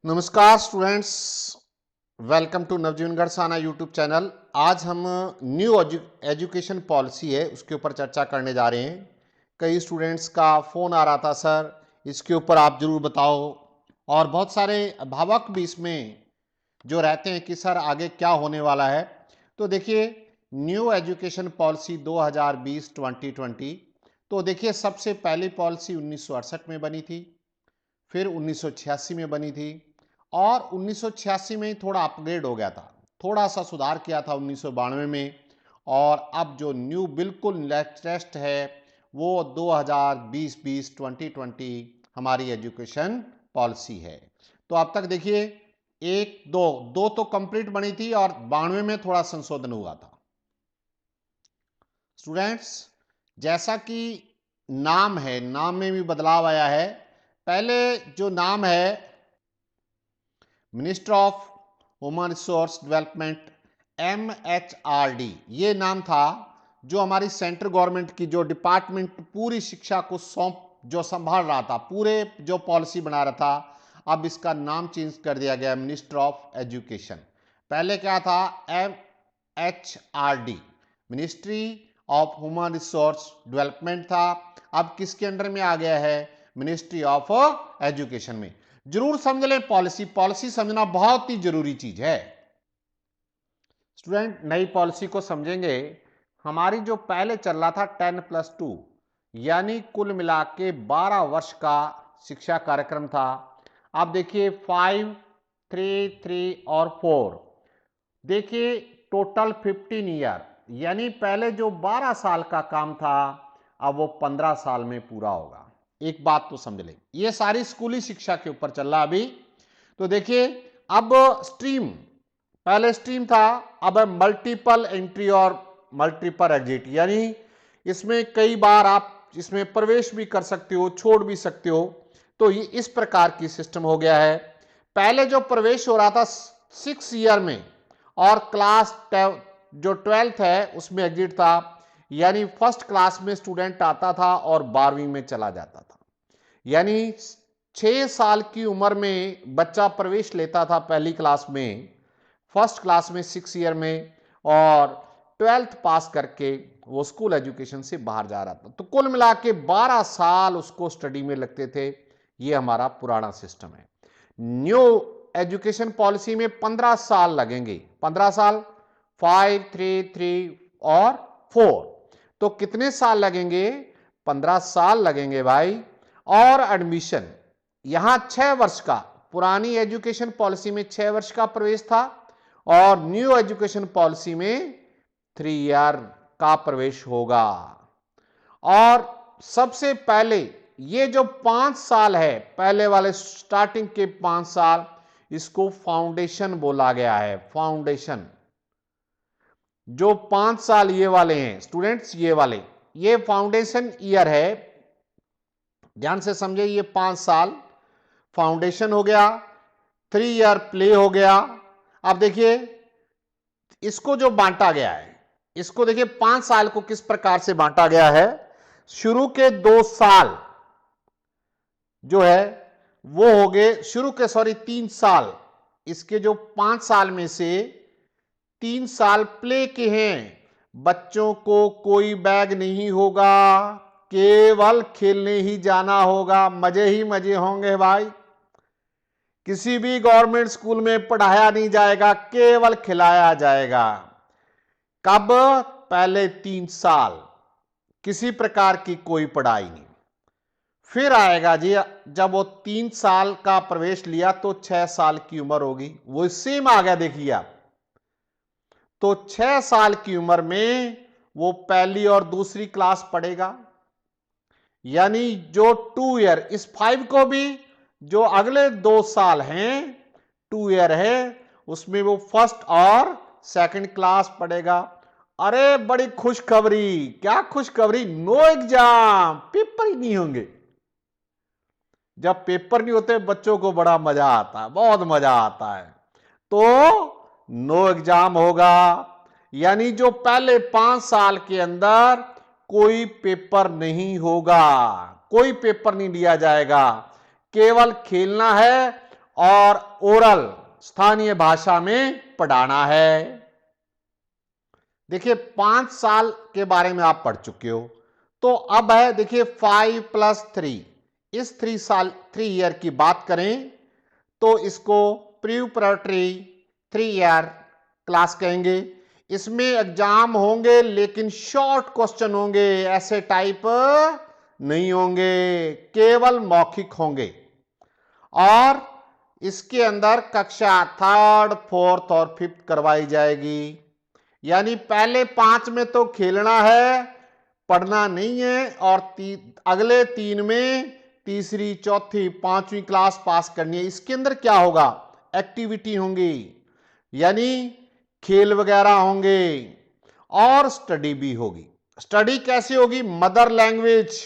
नमस्कार students, welcome to Navjivan Garhsana YouTube channel. आज हम न्यू एजुकेशन पॉलिसी है उसके ऊपर चर्चा करने जा रहे हैं। कई स्टूडेंट्स का फ़ोन आ रहा था, सर इसके ऊपर आप ज़रूर बताओ, और बहुत सारे अभिभावक भी इसमें जो रहते हैं कि सर आगे क्या होने वाला है। तो देखिए, न्यू एजुकेशन पॉलिसी 2020-2020, तो देखिए सबसे पहली पॉलिसी 1968 में बनी थी, फिर 1986 में बनी थी, और 1986 में ही थोड़ा अपग्रेड हो गया था, थोड़ा सा सुधार किया था 1992 में। और अब जो न्यू बिल्कुल लेटेस्ट है वो 2020 हमारी एजुकेशन पॉलिसी है। तो अब तक देखिए एक दो दो तो कंप्लीट बनी थी और 92 में थोड़ा संशोधन हुआ था। स्टूडेंट्स, जैसा कि नाम है, नाम में भी बदलाव आया है। पहले जो नाम है minister of human resource development, MHRD, ये नाम था जो हमारी सेंट्रल गवर्नमेंट की जो डिपार्टमेंट पूरी शिक्षा को जो संभाल रहा था, पूरे जो पॉलिसी बना रहा था। अब इसका नाम चेंज कर दिया गया, मिनिस्टर ऑफ एजुकेशन। पहले क्या था? MHRD, ministry of human resource development था। अब किसके अंडर में आ गया है? मिनिस्ट्री ऑफ एजुकेशन में। जरूर समझ लें, पॉलिसी समझना बहुत ही जरूरी चीज है। स्टूडेंट, नई पॉलिसी को समझेंगे। हमारी जो पहले चल रहा था 10+2, यानी कुल मिला के 12 वर्ष का शिक्षा कार्यक्रम था। अब देखिए 5, 3, 3 और 4, देखिए टोटल 15 ईयर, यानी पहले जो 12 साल का काम था अब वो 15 साल में पूरा होगा। एक बात तो समझ लें, ये सारी स्कूली शिक्षा के ऊपर चल रहा अभी। तो देखिए अब स्ट्रीम, पहले स्ट्रीम था, अब मल्टीपल एंट्री और मल्टीपल एग्जिट, यानी इसमें कई बार आप इसमें प्रवेश भी कर सकते हो, छोड़ भी सकते हो। तो ये इस प्रकार की सिस्टम हो गया है। पहले जो प्रवेश हो रहा था 6 ईयर में, और क्लास जो 12th है उसमें एग्जिट था, यानी फर्स्ट क्लास में स्टूडेंट आता था और 12वीं में चला जाता था। यानी 6 साल की उम्र में बच्चा प्रवेश लेता था पहली क्लास में, फर्स्ट क्लास में 6 ईयर में, और 12th पास करके वो स्कूल एजुकेशन से बाहर जा रहा था। तो कुल मिला के 12 साल उसको स्टडी में लगते थे। ये हमारा पुराना सिस्टम है। न्यू एजुकेशन पॉलिसी में 15 साल लगेंगे, 15 साल, 5, 3, 3 और 4, तो कितने साल लगेंगे? 15 साल लगेंगे भाई। और एडमिशन यहां 6 वर्ष का, पुरानी एजुकेशन पॉलिसी में 6 वर्ष का प्रवेश था, और न्यू एजुकेशन पॉलिसी में 3 ईयर का प्रवेश होगा। और सबसे पहले ये जो 5 साल है, पहले वाले स्टार्टिंग के 5 साल, इसको फाउंडेशन बोला गया है। फाउंडेशन, जो 5 साल ये वाले हैं स्टूडेंट्स, ये वाले, ये फाउंडेशन ईयर है। ध्यान से समझे, ये 5 साल फाउंडेशन हो गया, 3 ईयर प्ले हो गया। अब देखिए इसको जो बांटा गया है, इसको देखिए 5 साल को किस प्रकार से बांटा गया है। शुरू के 2 साल जो है वो हो गए, शुरू के 3 साल, इसके जो 5 साल में से 3 साल प्ले के हैं। बच्चों को कोई बैग नहीं होगा, केवल खेलने ही जाना होगा, मजे ही मजे होंगे भाई। किसी भी गवर्नमेंट स्कूल में पढ़ाया नहीं जाएगा, केवल खिलाया जाएगा। कब? पहले 3 साल किसी प्रकार की कोई पढ़ाई नहीं। फिर आएगा जी, जब वो 3 साल का प्रवेश लिया तो 6 साल की उम्र होगी, वो सेम आ गया। देखिए आप, तो 6 साल की उम्र में वो पहली और दूसरी क्लास पढ़ेगा, यानी जो 2 ईयर, इस 5 को भी जो अगले 2 साल हैं 2 ईयर है, उसमें वो फर्स्ट और सेकंड क्लास पढ़ेगा। अरे बड़ी खुशखबरी! क्या खुशखबरी? नो एग्जाम, पेपर ही नहीं होंगे। जब पेपर नहीं होते बच्चों को बड़ा मजा आता है, बहुत मजा आता है। तो नो एग्जाम होगा, यानी जो पहले 5 साल के अंदर कोई पेपर नहीं होगा, कोई पेपर नहीं लिया जाएगा, केवल खेलना है और ओरल स्थानीय भाषा में पढ़ाना है। देखिए 5 साल के बारे में आप पढ़ चुके हो, तो अब है देखिए 5+3, इस 3 ईयर की बात करें तो इसको प्रीपरेटरी 3 ईयर क्लास कहेंगे। इसमें एग्जाम होंगे लेकिन शॉर्ट क्वेश्चन होंगे, ऐसे टाइप नहीं होंगे, केवल मौखिक होंगे। और इसके अंदर कक्षा 3, 4 और 5 करवाई जाएगी। यानी पहले 5 में तो खेलना है, पढ़ना नहीं है, और अगले 3 में तीसरी, चौथी, 5वीं क्लास पास करनी है। इसके अंदर क्या होगा, एक्टिविटी होंगी, यानी खेल वगैरह होंगे और स्टडी भी होगी। स्टडी कैसे होगी, मदर लैंग्वेज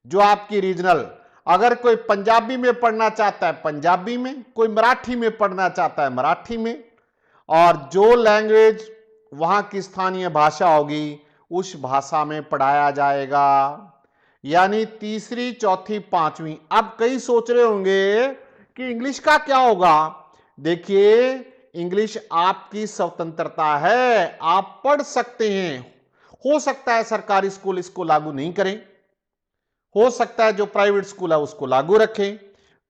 जो आपकी रीजनल, अगर कोई पंजाबी में पढ़ना चाहता है पंजाबी में, कोई मराठी में पढ़ना चाहता है मराठी में, और जो लैंग्वेज वहां की स्थानीय भाषा होगी उस भाषा में पढ़ाया जाएगा। यानी तीसरी, चौथी, 5वीं। अब कई सोच रहे होंगे कि इंग्लिश का क्या होगा। देखिए इंग्लिश आपकी स्वतंत्रता है, आप पढ़ सकते हैं। हो सकता है सरकारी स्कूल इसको लागू नहीं करें, हो सकता है जो प्राइवेट स्कूल है उसको लागू रखें,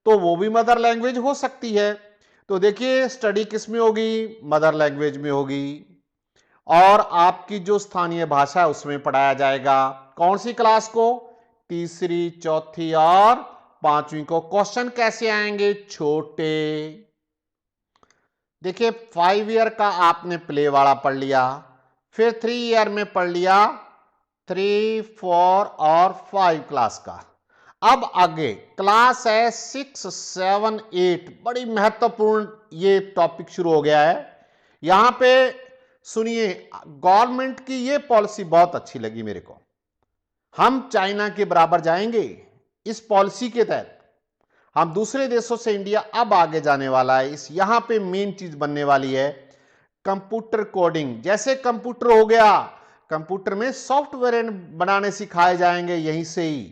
तो वो भी मदर लैंग्वेज हो सकती है। तो देखिए स्टडी किस में होगी, मदर लैंग्वेज में होगी, और आपकी जो स्थानीय भाषा है उसमें पढ़ाया जाएगा। कौन सी क्लास को, तीसरी, चौथी और 5वीं को। क्वेश्चन कैसे आएंगे, छोटे। देखिए 5 ईयर का आपने प्ले वाला पढ़ लिया, फिर 3 ईयर में पढ़ लिया 3, 4 और 5 क्लास का। अब आगे क्लास है 6, 7, 8, बड़ी महत्वपूर्ण ये टॉपिक शुरू हो गया है। यहां पे सुनिए, गवर्नमेंट की ये पॉलिसी बहुत अच्छी लगी मेरे को। हम चाइना के बराबर जाएंगे इस पॉलिसी के तहत। हम दूसरे देशों से इंडिया अब आगे जाने वाला है। इस यहां पे मेन चीज बनने वाली है कंप्यूटर कोडिंग। जैसे कंप्यूटर हो गया, कंप्यूटर में सॉफ्टवेयर बनाने सिखाए जाएंगे यहीं से ही।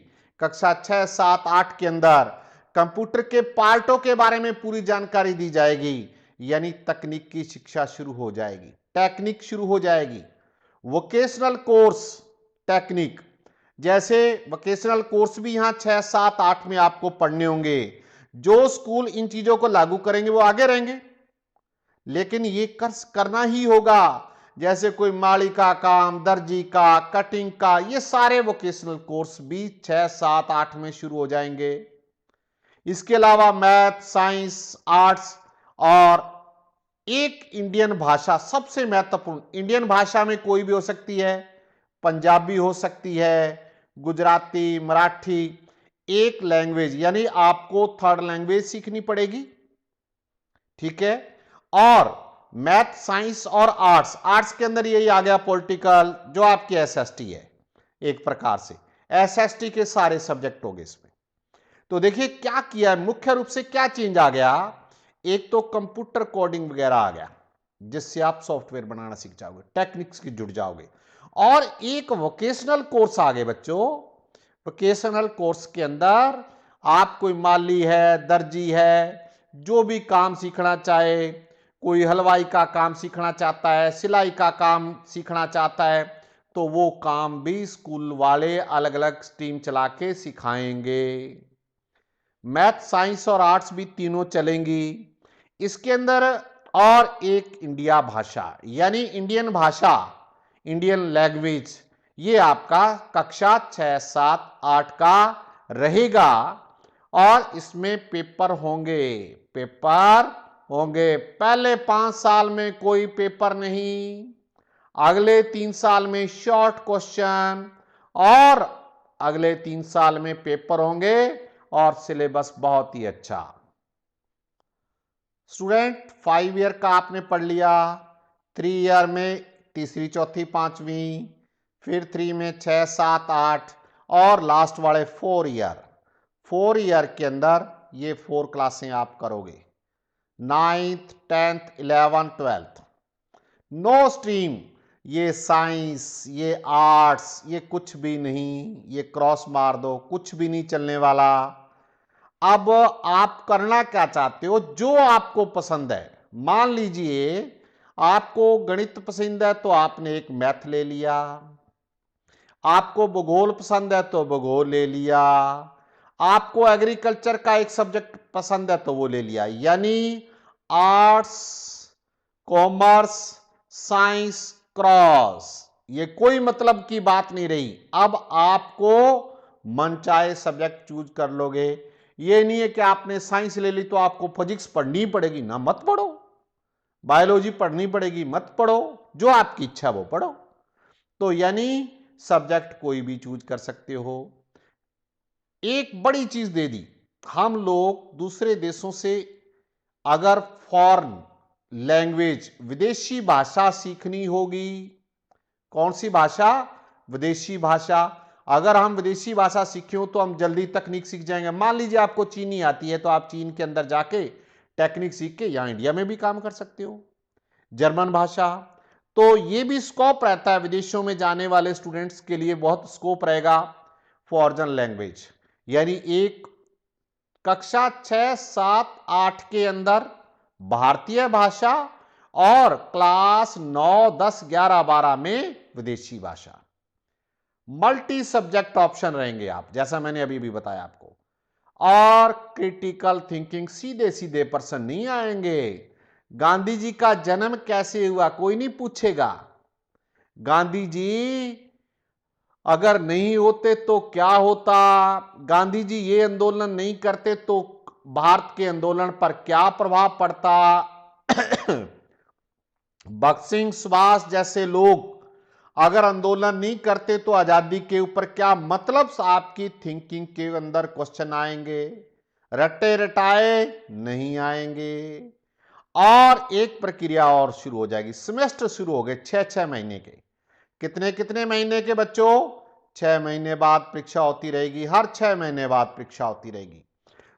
कक्षा 6, 7, 8 के अंदर कंप्यूटर के पार्टों के बारे में पूरी जानकारी दी जाएगी। यानी तकनीक की शिक्षा शुरू हो जाएगी, टेक्निक शुरू हो जाएगी। वोकेशनल कोर्स, टेक्निक, जैसे वोकेशनल कोर्स भी यहां 6, 7, 8 में आपको पढ़ने होंगे। जो स्कूल इन चीजों को लागू करेंगे वो आगे रहेंगे, लेकिन ये करना ही होगा। जैसे कोई माली का काम, दर्जी का, कटिंग का, ये सारे वोकेशनल कोर्स भी 6, 7, 8 में शुरू हो जाएंगे। इसके अलावा मैथ, साइंस, आर्ट्स, और एक इंडियन भाषा सबसे महत्वपूर्ण। इंडियन भाषा में कोई भी हो सकती है, पंजाबी हो सकती है, गुजराती, मराठी, एक लैंग्वेज, यानी आपको 3rd लैंग्वेज सीखनी पड़ेगी, ठीक है। और मैथ, साइंस और आर्ट्स, आर्ट्स के अंदर यही आ गया पॉलिटिकल, जो आपकी एसएसटी है एक प्रकार से। एसएसटी के सारे सब्जेक्ट हो गए इसमें। तो देखिए क्या किया है, मुख्य रूप से क्या चेंज आ गया। एक तो कंप्यूटर कोडिंग वगैरह आ गया, जिससे आप सॉफ्टवेयर बनाना सीख जाओगे, टेक्निक्स की जुड़ जाओगे। और एक वोकेशनल कोर्स आ गए बच्चों। वोकेशनल कोर्स के अंदर आप कोई माली है, दर्जी है, जो भी काम सीखना चाहे, कोई हलवाई का काम सीखना चाहता है, सिलाई का काम सीखना चाहता है, तो वो काम भी स्कूल वाले अलग अलग स्ट्रीम चला के सिखाएंगे। मैथ, साइंस और आर्ट्स भी तीनों चलेंगी इसके अंदर। और एक इंडिया भाषा, यानी इंडियन भाषा, इंडियन लैंग्वेज, ये आपका कक्षा 6, 7, 8 का रहेगा। और इसमें पेपर होंगे, पेपर होंगे। पहले 5 साल में कोई पेपर नहीं, अगले 3 साल में शॉर्ट क्वेश्चन, और अगले 3 साल में पेपर होंगे, और सिलेबस बहुत ही अच्छा। स्टूडेंट 5 ईयर का आपने पढ़ लिया, 3 ईयर में तीसरी, चौथी, 5वीं, फिर 3 में 6, 7, 8, और लास्ट वाले 4 ईयर। 4 ईयर के अंदर ये 4 क्लासें आप करोगे, 9th, 10th, 11th, 12th। No stream, ये साइंस, ये आर्ट्स, ये कुछ भी नहीं, ये क्रॉस मार दो, कुछ भी नहीं चलने वाला। अब आप करना क्या चाहते हो, जो आपको पसंद है। मान लीजिए आपको गणित पसंद है तो आपने एक मैथ ले लिया, आपको भूगोल पसंद है तो भूगोल ले लिया, आपको एग्रीकल्चर का एक सब्जेक्ट पसंद है तो वो ले लिया। यानी आर्ट्स, कॉमर्स, साइंस, क्रॉस, ये कोई मतलब की बात नहीं रही। अब आपको मनचाहे सब्जेक्ट चूज कर लोगे। ये नहीं है कि आपने साइंस ले ली तो आपको फिजिक्स पढ़नी पड़ेगी ना, मत पढ़ो। बायोलॉजी पढ़नी पड़ेगी, मत पढ़ो। जो आपकी इच्छा वो पढ़ो। तो यानी सब्जेक्ट कोई भी चूज कर सकते हो। एक बड़ी चीज दे दी, हम लोग दूसरे देशों से अगर फॉरेन लैंग्वेज, विदेशी भाषा सीखनी होगी, कौन सी भाषा, विदेशी भाषा। अगर हम विदेशी भाषा सीखे हो तो हम जल्दी तकनीक सीख जाएंगे। मान लीजिए आपको चीनी आती है तो आप चीन के अंदर जाके टेक्निक सीख के यहां इंडिया में भी काम कर सकते हो। जर्मन भाषा, तो ये भी स्कोप रहता है विदेशों में जाने वाले स्टूडेंट्स के लिए, बहुत स्कोप रहेगा फॉरेन लैंग्वेज। यानी एक कक्षा 6, 7, 8 के अंदर भारतीय भाषा और क्लास 9, 10, 11, 12 में विदेशी भाषा। मल्टी सब्जेक्ट ऑप्शन रहेंगे आप, जैसा मैंने अभी भी बताया आपको। और क्रिटिकल थिंकिंग, सीधे सीधे प्रश्न नहीं आएंगे। गांधी जी का जन्म कैसे हुआ कोई नहीं पूछेगा। गांधी जी अगर नहीं होते तो क्या होता, गांधी जी ये आंदोलन नहीं करते तो भारत के आंदोलन पर क्या प्रभाव पड़ता, भगत सिंह, सुभाष जैसे लोग अगर आंदोलन नहीं करते तो आजादी के ऊपर क्या, मतलब आपकी थिंकिंग के अंदर क्वेश्चन आएंगे। रट्टे रटाए नहीं आएंगे। और एक प्रक्रिया और शुरू हो जाएगी, सेमेस्टर शुरू हो गए 6-6 महीने के। कितने कितने महीने के बच्चों, 6 महीने बाद परीक्षा होती रहेगी, हर 6 महीने बाद परीक्षा होती रहेगी।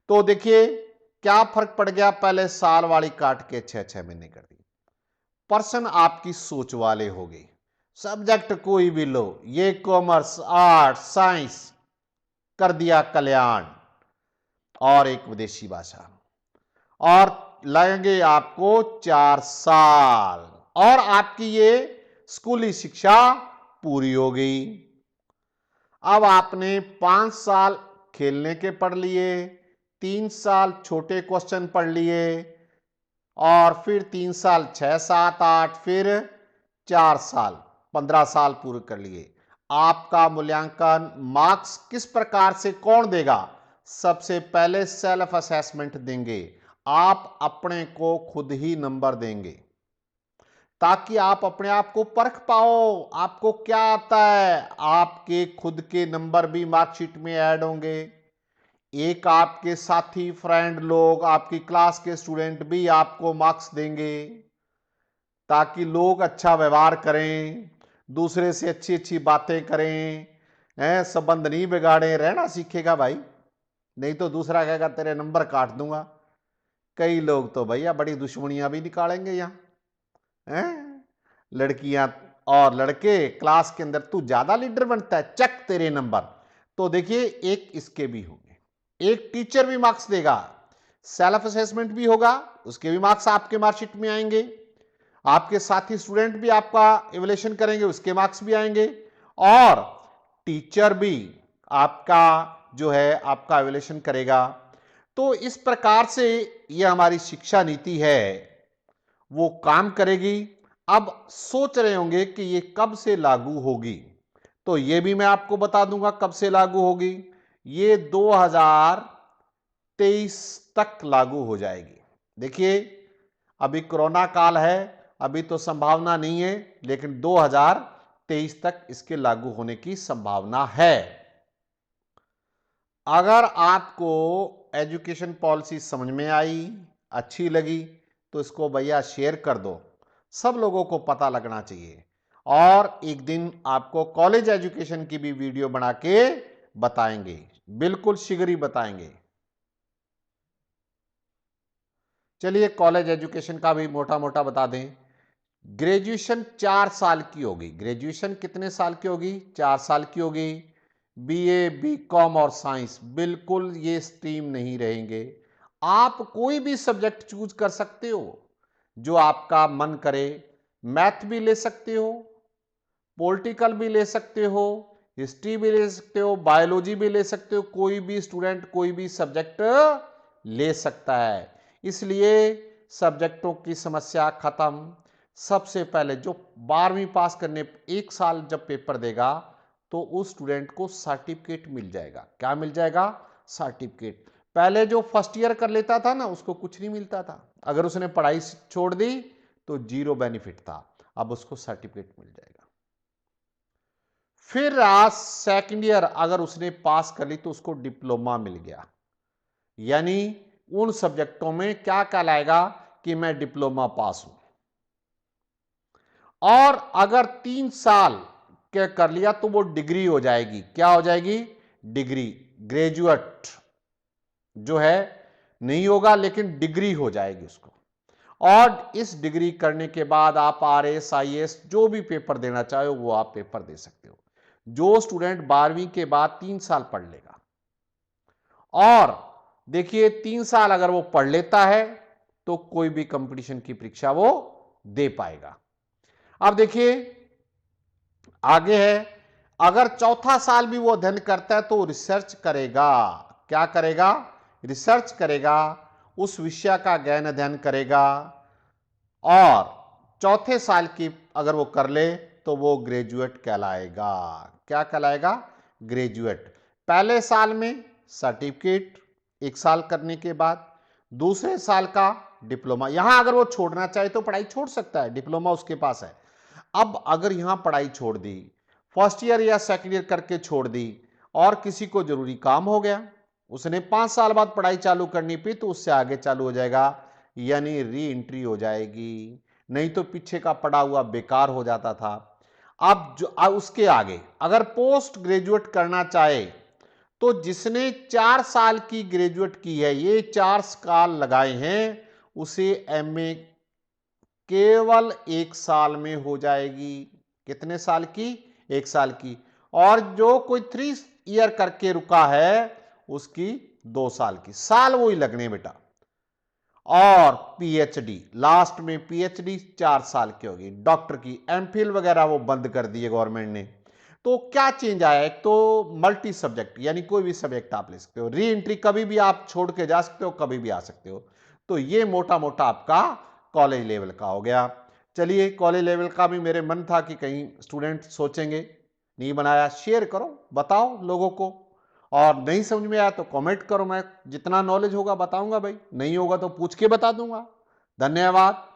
तो देखिए क्या फर्क पड़ गया, पहले साल वाली काट के 6-6 महीने कर दी। पर्सन आपकी सोच वाले हो गए, सब्जेक्ट कोई भी लो, ये कॉमर्स, आर्ट्स, साइंस कर दिया कल्याण, और एक विदेशी भाषा, और लगेंगे आपको 4 साल, और आपकी ये स्कूली शिक्षा पूरी हो गई। अब आपने 5 साल खेलने के पढ़ लिए, 3 साल छोटे क्वेश्चन पढ़ लिए, और फिर 3 साल 6, 7, 8, फिर 4 साल 15 साल पूरे कर लिए। आपका मूल्यांकन मार्क्स किस प्रकार से कौन देगा, सबसे पहले सेल्फ असेसमेंट देंगे। आप अपने को खुद ही नंबर देंगे ताकि आप अपने आप को परख पाओ, आपको क्या आता है। आपके खुद के नंबर भी मार्कशीट में ऐड होंगे। एक आपके साथी, फ्रेंड लोग, आपकी क्लास के स्टूडेंट भी आपको मार्क्स देंगे ताकि लोग अच्छा व्यवहार करें, दूसरे से अच्छी अच्छी बातें करें, संबंध नहीं बिगाड़े, रहना सीखेगा भाई। नहीं तो दूसरा कहेगा तेरे नंबर काट दूंगा। कई लोग तो भैया बड़ी दुश्मनियां भी निकालेंगे यहाँ, लड़कियां और लड़के क्लास के अंदर, तू ज्यादा लीडर बनता है, चक तेरे नंबर। तो देखिए एक इसके भी होंगे। एक टीचर भी मार्क्स देगा, सेल्फ असेसमेंट भी होगा, उसके भी मार्क्स आपके मार्कशीट में आएंगे। आपके साथी स्टूडेंट भी आपका इवैल्यूएशन करेंगे, उसके मार्क्स भी आएंगे। और टीचर भी आपका जो है आपका इवैल्यूएशन करेगा। तो इस प्रकार से ये हमारी शिक्षा नीति है वो काम करेगी। अब सोच रहे होंगे कि ये कब से लागू होगी, तो ये भी मैं आपको बता दूंगा कब से लागू होगी। ये 2023 तक लागू हो जाएगी। देखिए अभी कोरोना काल है, अभी तो संभावना नहीं है, लेकिन 2023 तक इसके लागू होने की संभावना है। अगर आपको एजुकेशन पॉलिसी समझ में आई, अच्छी लगी, तो इसको भैया शेयर कर दो, सब लोगों को पता लगना चाहिए। और एक दिन आपको कॉलेज एजुकेशन की भी वीडियो बना के बताएंगे, बिल्कुल शीघ्र ही बताएंगे। चलिए कॉलेज एजुकेशन का भी मोटा मोटा बता दें। ग्रेजुएशन 4 साल की होगी। ग्रेजुएशन कितने साल की होगी, 4 साल की होगी। बीए, बीकॉम और साइंस, बिल्कुल ये स्ट्रीम नहीं रहेंगे। आप कोई भी सब्जेक्ट चूज कर सकते हो जो आपका मन करे। मैथ भी ले सकते हो, पॉलिटिकल भी ले सकते हो, हिस्ट्री भी ले सकते हो, बायोलॉजी भी ले सकते हो। कोई भी स्टूडेंट कोई भी सब्जेक्ट ले सकता है, इसलिए सब्जेक्टों की समस्या खत्म। सबसे पहले जो 12वीं पास करने 1 साल जब पेपर देगा तो उस स्टूडेंट को सर्टिफिकेट मिल जाएगा। क्या मिल जाएगा? सर्टिफिकेट। पहले जो फर्स्ट ईयर कर लेता था ना, उसको कुछ नहीं मिलता था। अगर उसने पढ़ाई छोड़ दी तो जीरो बेनिफिट था। अब उसको सर्टिफिकेट मिल जाएगा। फिर आज सेकंड ईयर अगर उसने पास कर ली तो उसको डिप्लोमा मिल गया। यानी उन सब्जेक्टों में क्या कहलाएगा कि मैं डिप्लोमा पास हूं। और अगर 3 साल के कर लिया तो वो डिग्री हो जाएगी। क्या हो जाएगी? डिग्री। ग्रेजुएट जो है नहीं होगा, लेकिन डिग्री हो जाएगी उसको। और इस डिग्री करने के बाद आप आरएस, आईएएस जो भी पेपर देना चाहो वो आप पेपर दे सकते हो। जो स्टूडेंट 12वीं के बाद 3 साल पढ़ लेगा, और देखिए 3 साल अगर वो पढ़ लेता है तो कोई भी कंपटीशन की परीक्षा वो दे पाएगा। अब देखिए आगे है, अगर चौथा साल भी वो अध्ययन करता है तो रिसर्च करेगा। क्या करेगा? रिसर्च करेगा, उस विषय का गहन अध्ययन करेगा। और चौथे साल की अगर वो कर ले तो वो ग्रेजुएट कहलाएगा। क्या कहलाएगा? ग्रेजुएट। पहले साल में सर्टिफिकेट 1 साल करने के बाद, दूसरे साल का डिप्लोमा। यहां अगर वो छोड़ना चाहे तो पढ़ाई छोड़ सकता है, डिप्लोमा उसके पास है। अब अगर यहां पढ़ाई छोड़ दी, फर्स्ट ईयर या सेकंड ईयर करके छोड़ दी, और किसी को जरूरी काम हो गया, उसने 5 साल बाद पढ़ाई चालू करनी पड़ी, तो उससे आगे चालू हो जाएगा, यानी री एंट्री हो जाएगी। नहीं तो पीछे का पड़ा हुआ बेकार हो जाता था। अब जो उसके आगे अगर पोस्ट ग्रेजुएट करना चाहे तो जिसने 4 साल की ग्रेजुएट की है, ये 4 साल लगाए हैं, उसे एमए केवल 1 साल में हो जाएगी। कितने साल की? 1 साल की। और जो कोई 3 ईयर करके रुका है उसकी 2 साल की। साल वही लगने बेटा। और पीएचडी, लास्ट में पीएचडी 4 साल की होगी। डॉक्टर की एमफिल वगैरह वो बंद कर दिए गवर्नमेंट ने। तो क्या चेंज आया? एक तो मल्टी सब्जेक्ट, यानी कोई भी सब्जेक्ट आप ले सकते हो। री एंट्री कभी भी आप छोड़ के जा सकते हो, कभी भी आ सकते हो। तो ये मोटा मोटा आपका कॉलेज लेवल का हो गया। चलिए, कॉलेज लेवल का भी मेरे मन था कि कहीं स्टूडेंट सोचेंगे, नहीं बनाया। शेयर करो, बताओ लोगों को। और नहीं समझ में आया तो कमेंट करो, मैं जितना नॉलेज होगा बताऊंगा भाई, नहीं होगा तो पूछ के बता दूंगा। धन्यवाद।